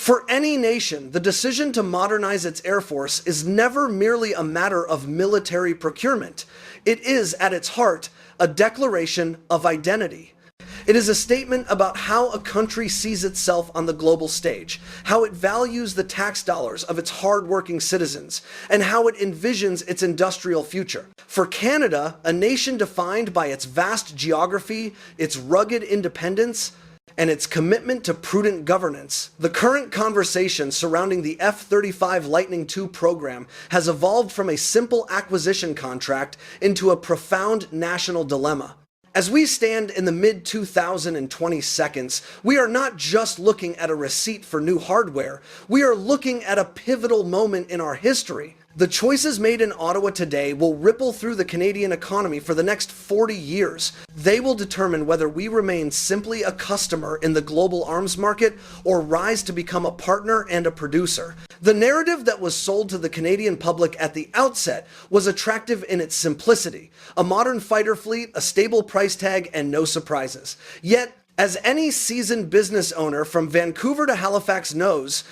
For any nation, the decision to modernize its air force is never merely a matter of military procurement. It is, at its heart, a declaration of identity. It is a statement about how a country sees itself on the global stage, how it values the tax dollars of its hard-working citizens, and how it envisions its industrial future. For Canada, a nation defined by its vast geography, its rugged independence, and its commitment to prudent governance, the current conversation surrounding the F-35 Lightning II program has evolved from a simple acquisition contract into a profound national dilemma. As we stand in the mid-2020s, we are not just looking at a receipt for new hardware, we are looking at a pivotal moment in our history. The choices made in Ottawa today will ripple through the Canadian economy for the next 40 years. They will determine whether we remain simply a customer in the global arms market or rise to become a partner and a producer. The narrative that was sold to the Canadian public at the outset was attractive in its simplicity: a modern fighter fleet, a stable price tag, and no surprises. Yet, as any seasoned business owner from Vancouver to Halifax knows,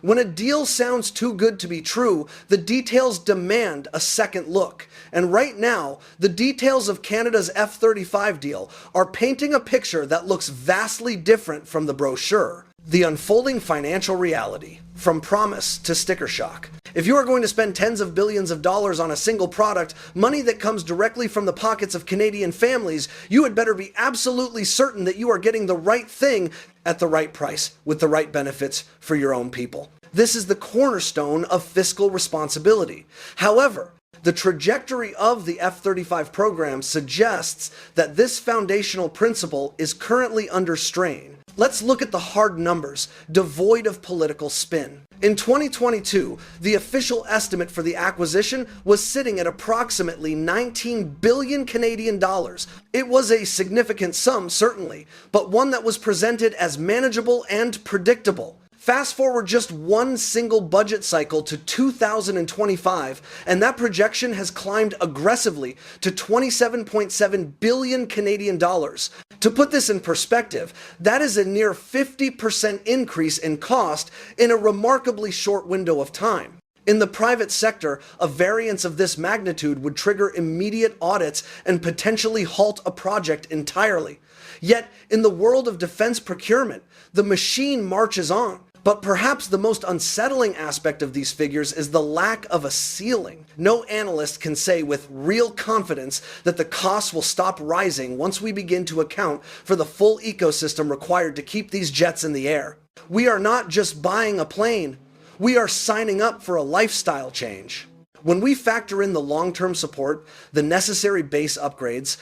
when a deal sounds too good to be true, the details demand a second look. And right now, the details of Canada's F-35 deal are painting a picture that looks vastly different from the brochure. The unfolding financial reality, from promise to sticker shock. If you are going to spend tens of billions of dollars on a single product, money that comes directly from the pockets of Canadian families, you had better be absolutely certain that you are getting the right thing at the right price, with the right benefits for your own people. This is the cornerstone of fiscal responsibility. However, the trajectory of the F-35 program suggests that this foundational principle is currently under strain. Let's look at the hard numbers, devoid of political spin. In 2022, the official estimate for the acquisition was sitting at approximately 19 billion Canadian dollars. It was a significant sum, certainly, but one that was presented as manageable and predictable. Fast forward just one single budget cycle to 2025, and that projection has climbed aggressively to 27.7 billion Canadian dollars. To put this in perspective, that is a near 50% increase in cost in a remarkably short window of time. In the private sector, a variance of this magnitude would trigger immediate audits and potentially halt a project entirely. Yet, in the world of defense procurement, the machine marches on. But perhaps the most unsettling aspect of these figures is the lack of a ceiling. No analyst can say with real confidence that the costs will stop rising once we begin to account for the full ecosystem required to keep these jets in the air. We are not just buying a plane, we are signing up for a lifestyle change. When we factor in the long-term support, the necessary base upgrades,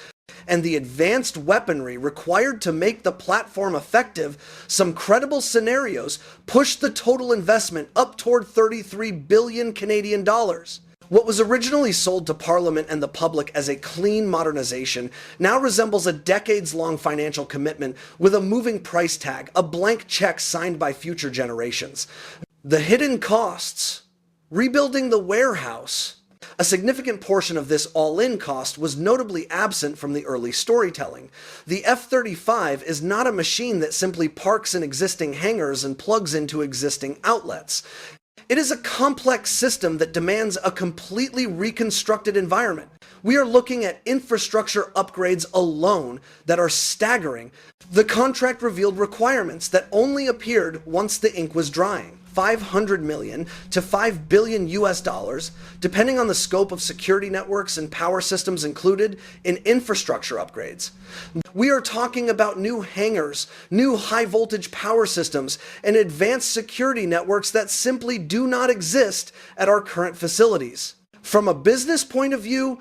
and the advanced weaponry required to make the platform effective, some credible scenarios push the total investment up toward 33 billion Canadian dollars. What was originally sold to Parliament and the public as a clean modernization now resembles a decades-long financial commitment with a moving price tag, a blank check signed by future generations. The hidden costs: rebuilding the warehouse. A significant portion of this all-in cost was notably absent from the early storytelling. The F-35 is not a machine that simply parks in existing hangars and plugs into existing outlets. It is a complex system that demands a completely reconstructed environment. We are looking at infrastructure upgrades alone that are staggering. The contract revealed requirements that only appeared once the ink was drying. 500 million to 5 billion US dollars, depending on the scope of security networks and power systems included in infrastructure upgrades. We are talking about new hangars, new high voltage power systems, and advanced security networks that simply do not exist at our current facilities. From a business point of view,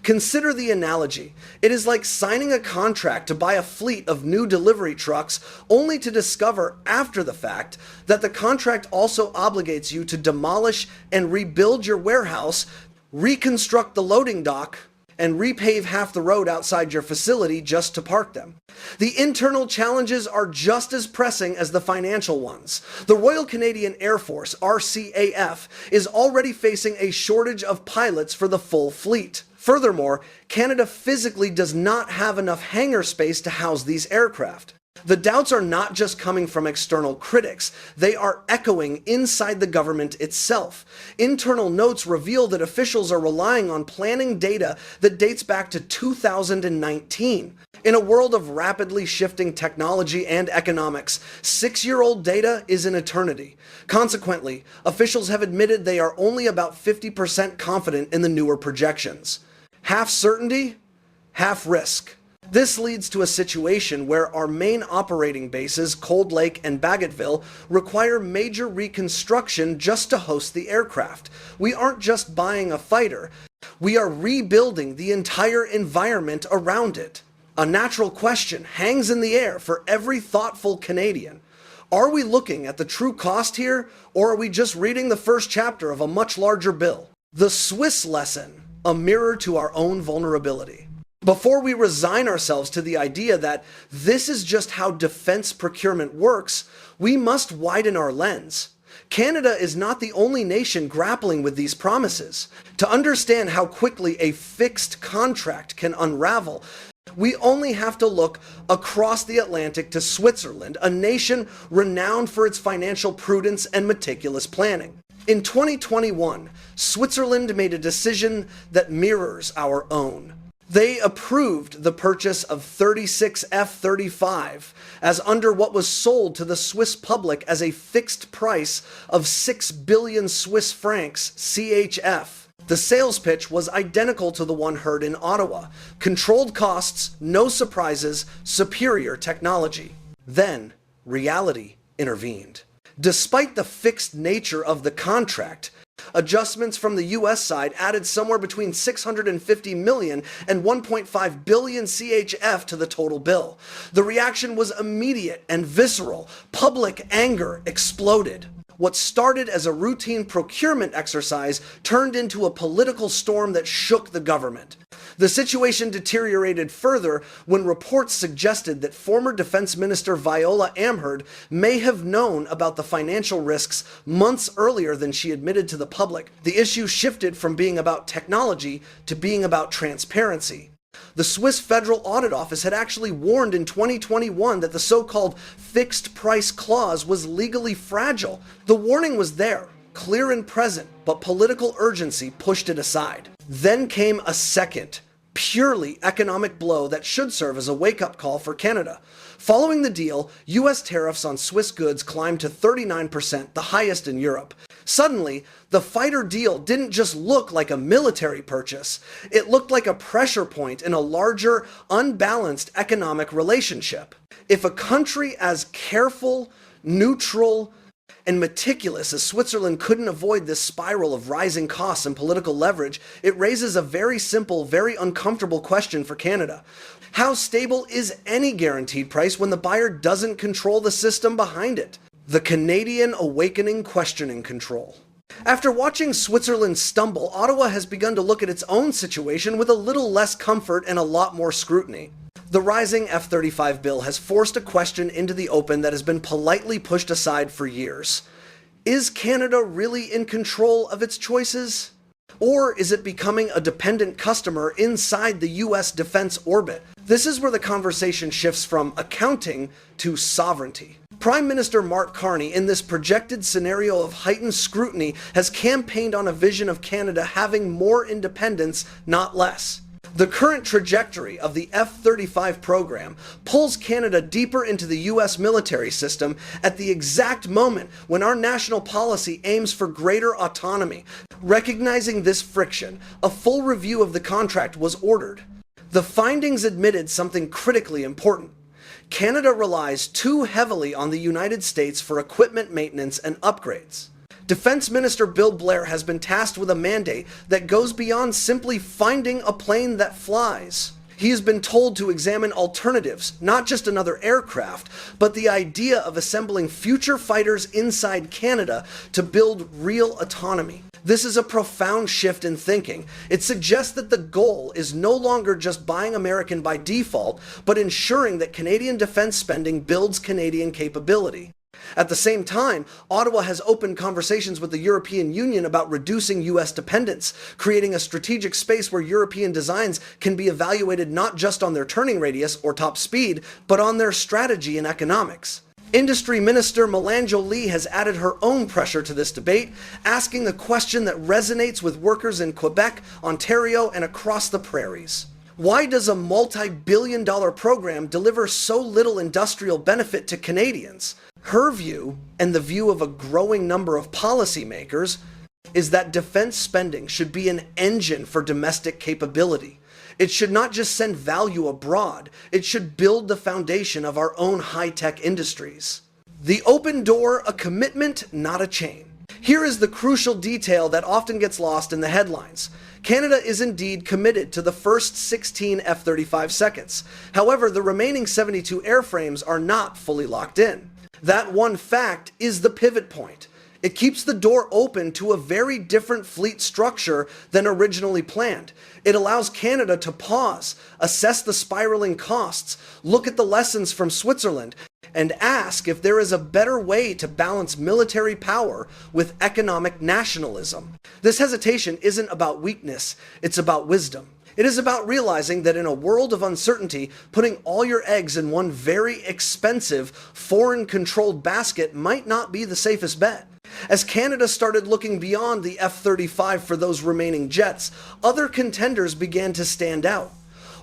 consider the analogy. It is like signing a contract to buy a fleet of new delivery trucks only to discover after the fact that the contract also obligates you to demolish and rebuild your warehouse, reconstruct the loading dock, and repave half the road outside your facility just to park them. The internal challenges are just as pressing as the financial ones. The Royal Canadian Air Force, RCAF, is already facing a shortage of pilots for the full fleet. Furthermore, Canada physically does not have enough hangar space to house these aircraft. The doubts are not just coming from external critics, they are echoing inside the government itself. Internal notes reveal that officials are relying on planning data that dates back to 2019. In a world of rapidly shifting technology and economics, 6-year-old data is an eternity. Consequently, officials have admitted they are only about 50% confident in the newer projections. Half certainty, half risk. This leads to a situation where our main operating bases, Cold Lake and Baggetville, require major reconstruction just to host the aircraft. We aren't just buying a fighter, we are rebuilding the entire environment around it. A natural question hangs in the air for every thoughtful Canadian. Are we looking at the true cost here, or are we just reading the first chapter of a much larger bill? The Swiss lesson, a mirror to our own vulnerability. Before we resign ourselves to the idea that this is just how defense procurement works, we must widen our lens. Canada is not the only nation grappling with these promises. To understand how quickly a fixed contract can unravel, we only have to look across the Atlantic to Switzerland, a nation renowned for its financial prudence and meticulous planning. In 2021, Switzerland made a decision that mirrors our own. They approved the purchase of 36 F-35 as under what was sold to the Swiss public as a fixed price of 6 billion Swiss francs CHF. The sales pitch was identical to the one heard in Ottawa. Controlled costs, no surprises, superior technology. Then, reality intervened. Despite the fixed nature of the contract, adjustments from the US side added somewhere between 650 million and 1.5 billion CHF to the total bill. The reaction was immediate and visceral. Public anger exploded. What started as a routine procurement exercise turned into a political storm that shook the government. The situation deteriorated further when reports suggested that former Defense Minister Viola Amherd may have known about the financial risks months earlier than she admitted to the public. The issue shifted from being about technology to being about transparency. The Swiss Federal Audit Office had actually warned in 2021 that the so-called fixed price clause was legally fragile. The warning was there, clear and present, but political urgency pushed it aside. Then came a second, purely economic blow that should serve as a wake-up call for Canada. Following the deal, US tariffs on Swiss goods climbed to 39%, the highest in Europe. Suddenly, the fighter deal didn't just look like a military purchase, it looked like a pressure point in a larger, unbalanced economic relationship. If a country as careful, neutral, and meticulous as Switzerland couldn't avoid this spiral of rising costs and political leverage, it raises a very simple, very uncomfortable question for Canada. How stable is any guaranteed price when the buyer doesn't control the system behind it? The Canadian awakening questioning control. After watching Switzerland stumble, Ottawa has begun to look at its own situation with a little less comfort and a lot more scrutiny. The rising F-35 bill has forced a question into the open that has been politely pushed aside for years. Is Canada really in control of its choices? Or is it becoming a dependent customer inside the US defense orbit? This is where the conversation shifts from accounting to sovereignty. Prime Minister Mark Carney, in this projected scenario of heightened scrutiny, has campaigned on a vision of Canada having more independence, not less. The current trajectory of the F-35 program pulls Canada deeper into the US military system at the exact moment when our national policy aims for greater autonomy. Recognizing this friction, a full review of the contract was ordered. The findings admitted something critically important. Canada relies too heavily on the United States for equipment maintenance and upgrades. Defense Minister Bill Blair has been tasked with a mandate that goes beyond simply finding a plane that flies. He has been told to examine alternatives, not just another aircraft, but the idea of assembling future fighters inside Canada to build real autonomy. This is a profound shift in thinking. It suggests that the goal is no longer just buying American by default, but ensuring that Canadian defense spending builds Canadian capability. At the same time, Ottawa has opened conversations with the European Union about reducing U.S. dependence, creating a strategic space where European designs can be evaluated not just on their turning radius or top speed, but on their strategy and economics. Industry Minister Melanjo Lee has added her own pressure to this debate, asking the question that resonates with workers in Quebec, Ontario, and across the prairies. Why does a multi-billion-dollar program deliver so little industrial benefit to Canadians? Her view, and the view of a growing number of policymakers, is that defense spending should be an engine for domestic capability. It should not just send value abroad, it should build the foundation of our own high-tech industries. The open door, a commitment, not a chain. Here is the crucial detail that often gets lost in the headlines. Canada is indeed committed to the first 16 F-35 seconds. However, the remaining 72 airframes are not fully locked in. That one fact is the pivot point. It keeps the door open to a very different fleet structure than originally planned. It allows Canada to pause, assess the spiraling costs, look at the lessons from Switzerland, and ask if there is a better way to balance military power with economic nationalism. This hesitation isn't about weakness, it's about wisdom. It is about realizing that in a world of uncertainty, putting all your eggs in one very expensive, foreign-controlled basket might not be the safest bet. As Canada started looking beyond the F-35 for those remaining jets, other contenders began to stand out.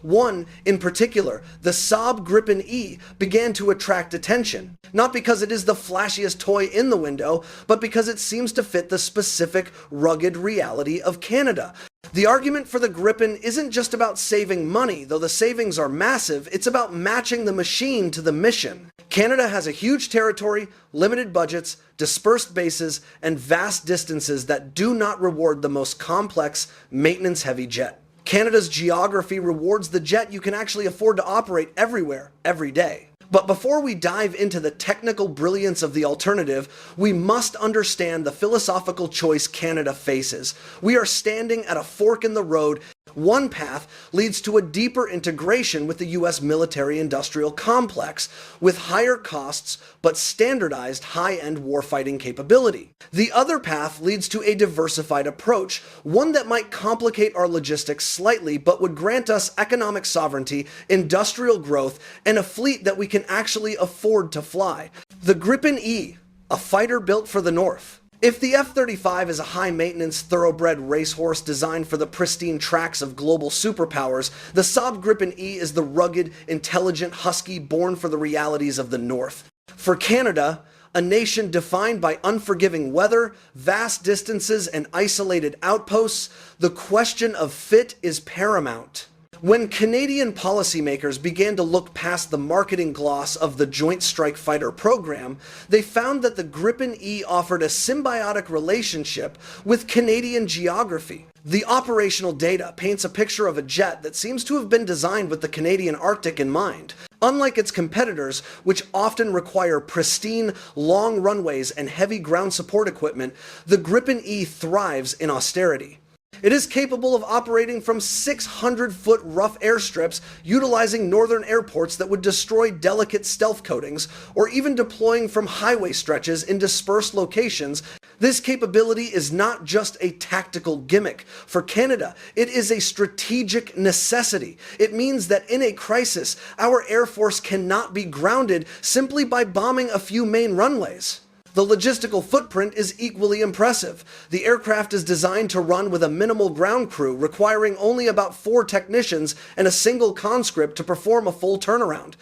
One, in particular, the Saab Gripen E, began to attract attention, not because it is the flashiest toy in the window, but because it seems to fit the specific, rugged reality of Canada. The argument for the Gripen isn't just about saving money, though the savings are massive, it's about matching the machine to the mission. Canada has a huge territory, limited budgets, dispersed bases, and vast distances that do not reward the most complex, maintenance-heavy jet. Canada's geography rewards the jet you can actually afford to operate everywhere, every day. But before we dive into the technical brilliance of the alternative, we must understand the philosophical choice Canada faces. We are standing at a fork in the road. One path leads to a deeper integration with the U.S. military-industrial complex, with higher costs but standardized high-end warfighting capability. The other path leads to a diversified approach, one that might complicate our logistics slightly but would grant us economic sovereignty, industrial growth, and a fleet that we can actually afford to fly. The Gripen E, a fighter built for the North. If the F-35 is a high-maintenance, thoroughbred racehorse designed for the pristine tracks of global superpowers, the Saab Gripen E is the rugged, intelligent husky born for the realities of the North. For Canada, a nation defined by unforgiving weather, vast distances, and isolated outposts, the question of fit is paramount. When Canadian policymakers began to look past the marketing gloss of the Joint Strike Fighter program, they found that the Gripen E offered a symbiotic relationship with Canadian geography. The operational data paints a picture of a jet that seems to have been designed with the Canadian Arctic in mind. Unlike its competitors, which often require pristine, long runways and heavy ground support equipment, the Gripen E thrives in austerity. It is capable of operating from 600-foot rough airstrips, utilizing northern airports that would destroy delicate stealth coatings, or even deploying from highway stretches in dispersed locations. This capability is not just a tactical gimmick. For Canada, it is a strategic necessity. It means that in a crisis, our Air Force cannot be grounded simply by bombing a few main runways. The logistical footprint is equally impressive. The aircraft is designed to run with a minimal ground crew, requiring only about 4 technicians and a single conscript to perform a full turnaround.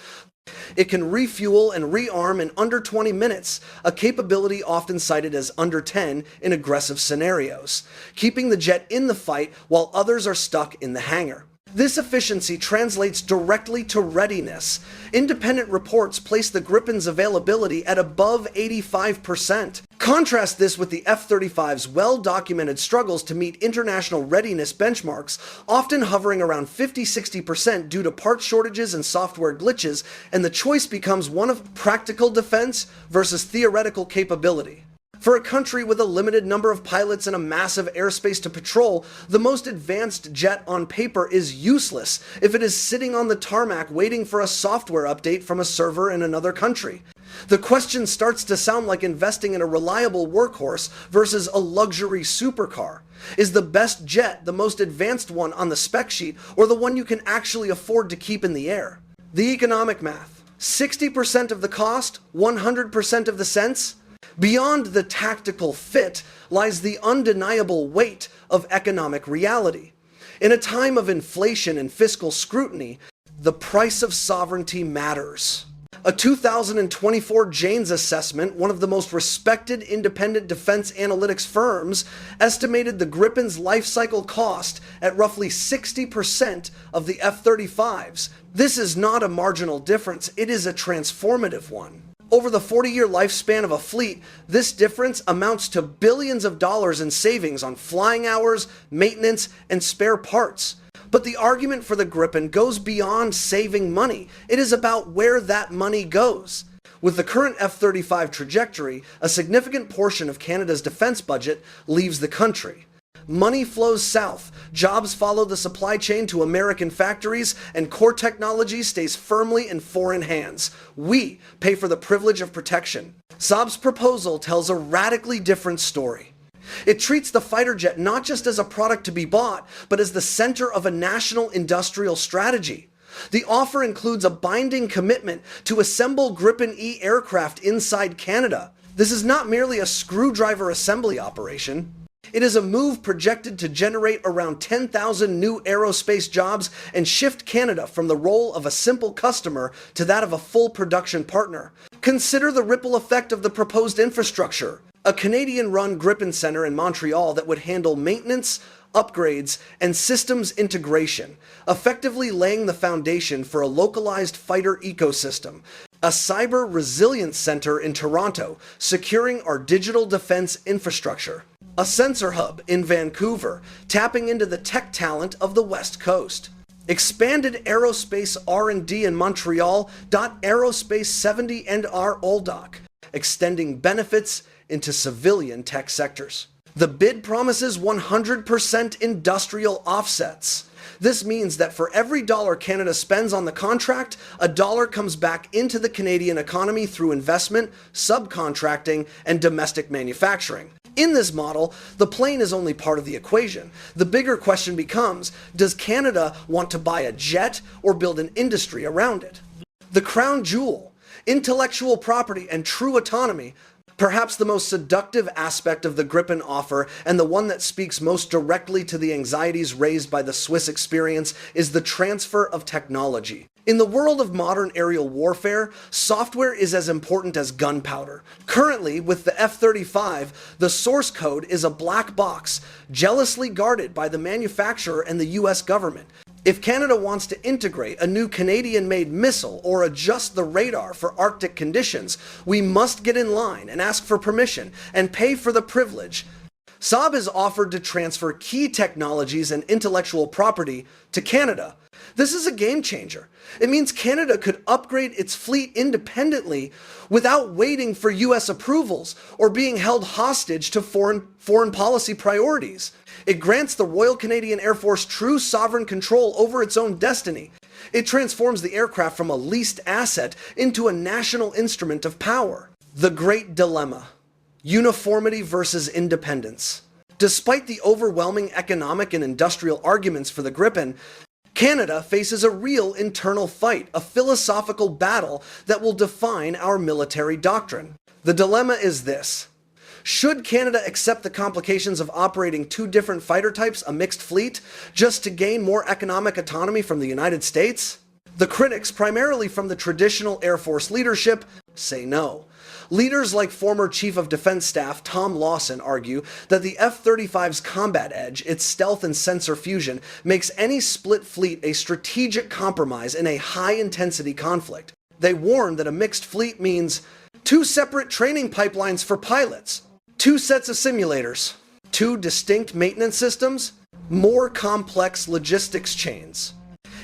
It can refuel and rearm in under 20 minutes, a capability often cited as under 10 in aggressive scenarios, keeping the jet in the fight while others are stuck in the hangar. This efficiency translates directly to readiness. Independent reports place the Gripen's availability at above 85%. Contrast this with the F-35's well-documented struggles to meet international readiness benchmarks, often hovering around 50-60% due to part shortages and software glitches, and the choice becomes one of practical defense versus theoretical capability. For a country with a limited number of pilots and a massive airspace to patrol, the most advanced jet on paper is useless if it is sitting on the tarmac waiting for a software update from a server in another country. The question starts to sound like investing in a reliable workhorse versus a luxury supercar. Is the best jet the most advanced one on the spec sheet, or the one you can actually afford to keep in the air? The economic math. 60% of the cost, 100% of the sense? Beyond the tactical fit lies the undeniable weight of economic reality. In a time of inflation and fiscal scrutiny, the price of sovereignty matters. A 2024 Janes assessment, one of the most respected independent defense analytics firms, estimated the Gripen's lifecycle cost at roughly 60% of the F-35s. This is not a marginal difference, it is a transformative one. Over the 40-year lifespan of a fleet, this difference amounts to billions of dollars in savings on flying hours, maintenance, and spare parts. But the argument for the Gripen goes beyond saving money. It is about where that money goes. With the current F-35 trajectory, a significant portion of Canada's defense budget leaves the country. Money flows south, jobs follow the supply chain to American factories, and core technology stays firmly in foreign hands. We pay for the privilege of protection. Saab's proposal tells a radically different story. It treats the fighter jet not just as a product to be bought, but as the center of a national industrial strategy. The offer includes a binding commitment to assemble Gripen E aircraft inside Canada. This is not merely a screwdriver assembly operation. It is a move projected to generate around 10,000 new aerospace jobs and shift Canada from the role of a simple customer to that of a full production partner. Consider the ripple effect of the proposed infrastructure. A Canadian-run Gripen Center in Montreal that would handle maintenance, upgrades, and systems integration, effectively laying the foundation for a localized fighter ecosystem. A cyber resilience center in Toronto, securing our digital defense infrastructure. A sensor hub in Vancouver, tapping into the tech talent of the West Coast. Expanded aerospace R&D in Montreal. Aerospace 70 and R Oldoc, extending benefits into civilian tech sectors. The bid promises 100% industrial offsets. This means that for every dollar Canada spends on the contract, a dollar comes back into the Canadian economy through investment, subcontracting, and domestic manufacturing. In this model, the plane is only part of the equation. The bigger question becomes, does Canada want to buy a jet or build an industry around it? The crown jewel, intellectual property, and true autonomy. Perhaps the most seductive aspect of the Gripen offer, and the one that speaks most directly to the anxieties raised by the Swiss experience, is the transfer of technology. In the world of modern aerial warfare, software is as important as gunpowder. Currently, with the F-35, the source code is a black box, jealously guarded by the manufacturer and the US government. If Canada wants to integrate a new Canadian-made missile or adjust the radar for Arctic conditions, we must get in line and ask for permission and pay for the privilege. Saab has offered to transfer key technologies and intellectual property to Canada. This is a game changer. It means Canada could upgrade its fleet independently without waiting for US approvals or being held hostage to foreign policy priorities. It grants the Royal Canadian Air Force true sovereign control over its own destiny. It transforms the aircraft from a leased asset into a national instrument of power. The great dilemma: uniformity versus independence. Despite the overwhelming economic and industrial arguments for the Gripen, Canada faces a real internal fight, a philosophical battle that will define our military doctrine. The dilemma is this: should Canada accept the complications of operating two different fighter types, a mixed fleet, just to gain more economic autonomy from the United States? The critics, primarily from the traditional Air Force leadership, say no. Leaders like former Chief of Defense Staff Tom Lawson argue that the F-35's combat edge, its stealth and sensor fusion, makes any split fleet a strategic compromise in a high-intensity conflict. They warn that a mixed fleet means two separate training pipelines for pilots, two sets of simulators, two distinct maintenance systems, more complex logistics chains.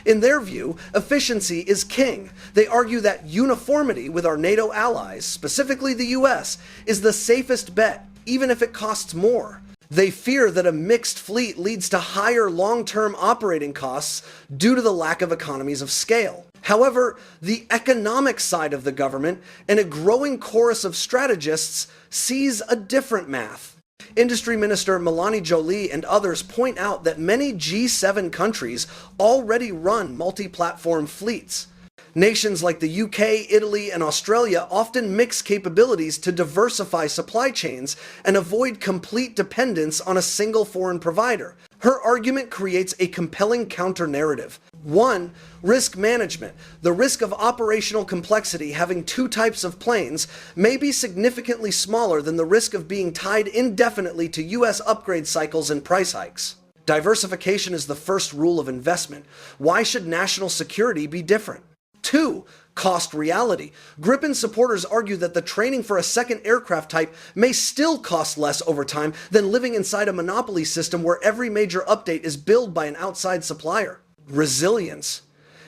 In their view, efficiency is king. They argue that uniformity with our NATO allies, specifically the US, is the safest bet. even if it costs more. They fear that a mixed fleet leads to higher long-term operating costs due to the lack of economies of scale. However, the economic side of the government and a growing chorus of strategists sees a different math. Industry Minister Melanie Joly and others point out that many G7 countries already run multi-platform fleets. Nations like the UK, Italy, and Australia often mix capabilities to diversify supply chains and avoid complete dependence on a single foreign provider. Her argument creates a compelling counter-narrative. 1. Risk management. The risk of operational complexity having two types of planes may be significantly smaller than the risk of being tied indefinitely to US upgrade cycles and price hikes. Diversification is the first rule of investment. Why should national security be different? 2. Cost reality. Gripen supporters argue that the training for a second aircraft type may still cost less over time than living inside a monopoly system where every major update is billed by an outside supplier. Resilience.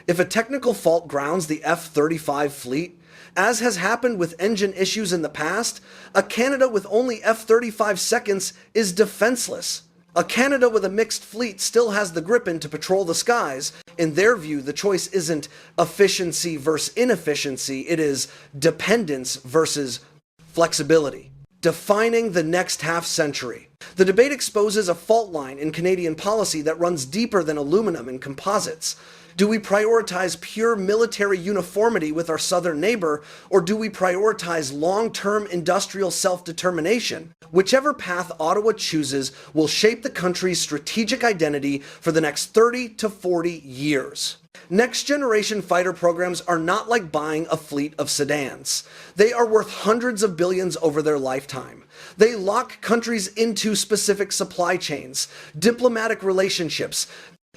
If a technical fault grounds the F-35 fleet, as has happened with engine issues in the past, a Canada with only F-35 seconds is defenseless. A Canada with a mixed fleet still has the Gripen to patrol the skies. In their view, the choice isn't efficiency versus inefficiency, it is dependence versus flexibility. Defining the next half-century. The debate exposes a fault line in Canadian policy that runs deeper than aluminum and composites. Do we prioritize pure military uniformity with our southern neighbor, or do we prioritize long-term industrial self-determination? Whichever path Ottawa chooses will shape the country's strategic identity for the next 30 to 40 years. Next-generation fighter programs are not like buying a fleet of sedans. They are worth hundreds of billions over their lifetime. They lock countries into specific supply chains, diplomatic relationships,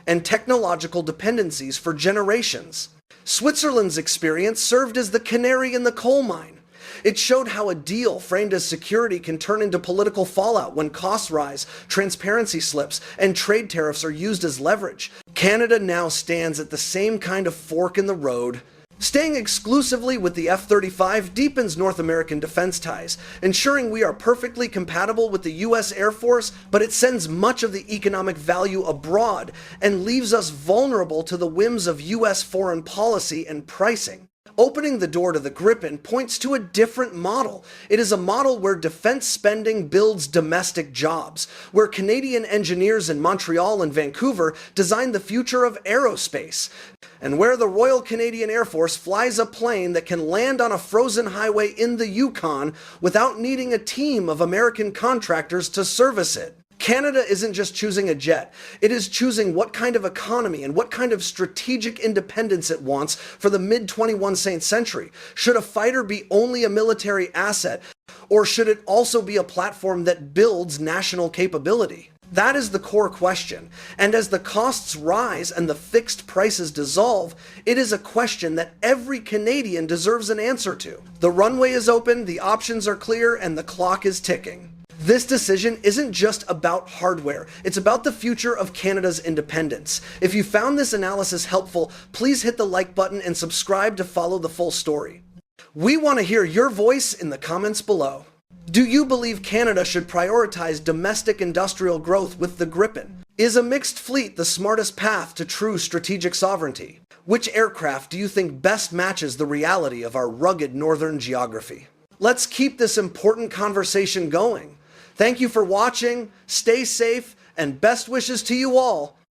and technological dependencies for generations. Switzerland's experience served as the canary in the coal mine. It showed how a deal framed as security can turn into political fallout when costs rise, transparency slips, and trade tariffs are used as leverage. Canada now stands at the same kind of fork in the road. Staying exclusively with the F-35 deepens North American defense ties, ensuring we are perfectly compatible with the U.S. Air Force, but it sends much of the economic value abroad and leaves us vulnerable to the whims of U.S. foreign policy and pricing. Opening the door to the Gripen points to a different model. It is a model where defense spending builds domestic jobs, where Canadian engineers in Montreal and Vancouver design the future of aerospace, and where the Royal Canadian Air Force flies a plane that can land on a frozen highway in the Yukon without needing a team of American contractors to service it. Canada isn't just choosing a jet, it is choosing what kind of economy and what kind of strategic independence it wants for the mid-21st century. Should a fighter be only a military asset, or should it also be a platform that builds national capability? That is the core question, and as the costs rise and the fixed prices dissolve, it is a question that every Canadian deserves an answer to. The runway is open, the options are clear, and the clock is ticking. This decision isn't just about hardware, it's about the future of Canada's independence. If you found this analysis helpful, please hit the like button and subscribe to follow the full story. We want to hear your voice in the comments below. Do you believe Canada should prioritize domestic industrial growth with the Gripen? Is a mixed fleet the smartest path to true strategic sovereignty? Which aircraft do you think best matches the reality of our rugged northern geography? Let's keep this important conversation going. Thank you for watching, stay safe, and best wishes to you all